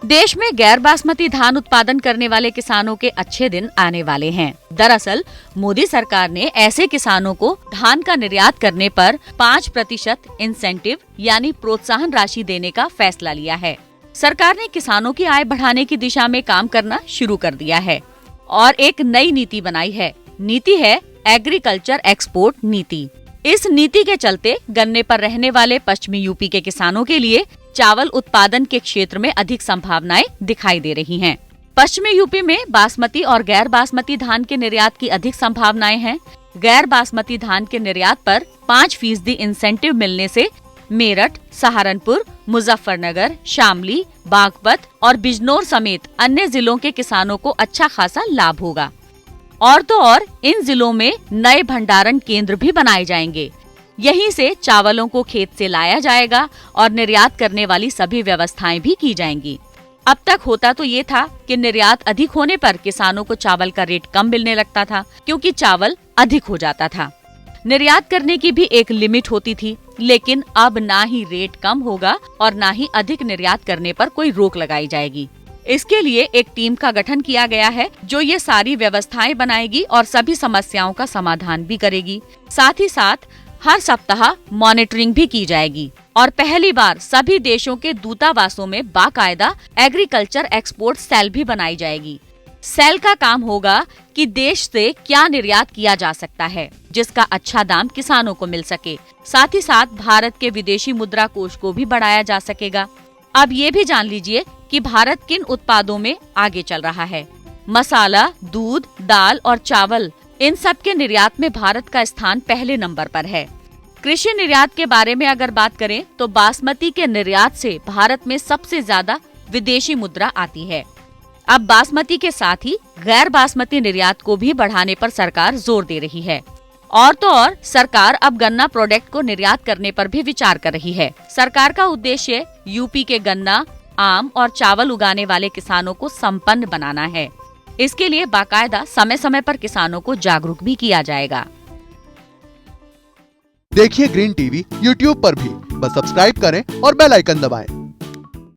देश में गैर बासमती धान उत्पादन करने वाले किसानों के अच्छे दिन आने वाले हैं। दरअसल मोदी सरकार ने ऐसे किसानों को धान का निर्यात करने पर 5% इंसेंटिव यानी प्रोत्साहन राशि देने का फैसला लिया है। सरकार ने किसानों की आय बढ़ाने की दिशा में काम करना शुरू कर दिया है और एक नई नीति बनाई है। नीति है एग्रीकल्चर एक्सपोर्ट नीति। इस नीति के चलते गन्ने पर रहने वाले पश्चिमी यूपी के किसानों के लिए चावल उत्पादन के क्षेत्र में अधिक संभावनाएं दिखाई दे रही हैं। पश्चिमी यूपी में बासमती और गैर बासमती धान के निर्यात की अधिक संभावनाएं हैं। गैर बासमती धान के निर्यात पर 5% इंसेंटिव मिलने से मेरठ, सहारनपुर, मुजफ्फरनगर, शामली, बागपत और बिजनौर समेत अन्य जिलों के किसानों को अच्छा खासा लाभ होगा। और तो और इन जिलों में नए भंडारण केंद्र भी बनाए जाएंगे। यहीं से चावलों को खेत से लाया जाएगा और निर्यात करने वाली सभी व्यवस्थाएं भी की जाएंगी। अब तक होता तो ये था कि निर्यात अधिक होने पर किसानों को चावल का रेट कम मिलने लगता था, क्योंकि चावल अधिक हो जाता था। निर्यात करने की भी एक लिमिट होती थी, लेकिन अब ना ही रेट कम होगा और ना ही अधिक निर्यात करने पर कोई रोक लगाई जाएगी। इसके लिए एक टीम का गठन किया गया है जो ये सारी व्यवस्थाएं बनाएगी और सभी समस्याओं का समाधान भी करेगी। साथ ही साथ हर सप्ताह मॉनिटरिंग भी की जाएगी और पहली बार सभी देशों के दूतावासों में बाकायदा एग्रीकल्चर एक्सपोर्ट सेल भी बनाई जाएगी। सेल का काम होगा कि देश से क्या निर्यात किया जा सकता है जिसका अच्छा दाम किसानों को मिल सके। साथ ही साथ भारत के विदेशी मुद्रा कोष को भी बढ़ाया जा सकेगा। अब ये भी जान लीजिए कि भारत किन उत्पादों में आगे चल रहा है। मसाला, दूध, दाल और चावल, इन सब के निर्यात में भारत का स्थान पहले नंबर पर है। कृषि निर्यात के बारे में अगर बात करें तो बासमती के निर्यात से भारत में सबसे ज्यादा विदेशी मुद्रा आती है। अब बासमती के साथ ही गैर बासमती निर्यात को भी बढ़ाने पर सरकार जोर दे रही है। और तो और सरकार अब गन्ना प्रोडक्ट को निर्यात करने पर भी विचार कर रही है। सरकार का उद्देश्य यूपी के गन्ना, आम और चावल उगाने वाले किसानों को संपन्न बनाना है। इसके लिए बाकायदा समय समय पर किसानों को जागरूक भी किया जाएगा। देखिए ग्रीन टीवी यूट्यूब पर भी, बस सब्सक्राइब करें और बेल आइकन दबाएं।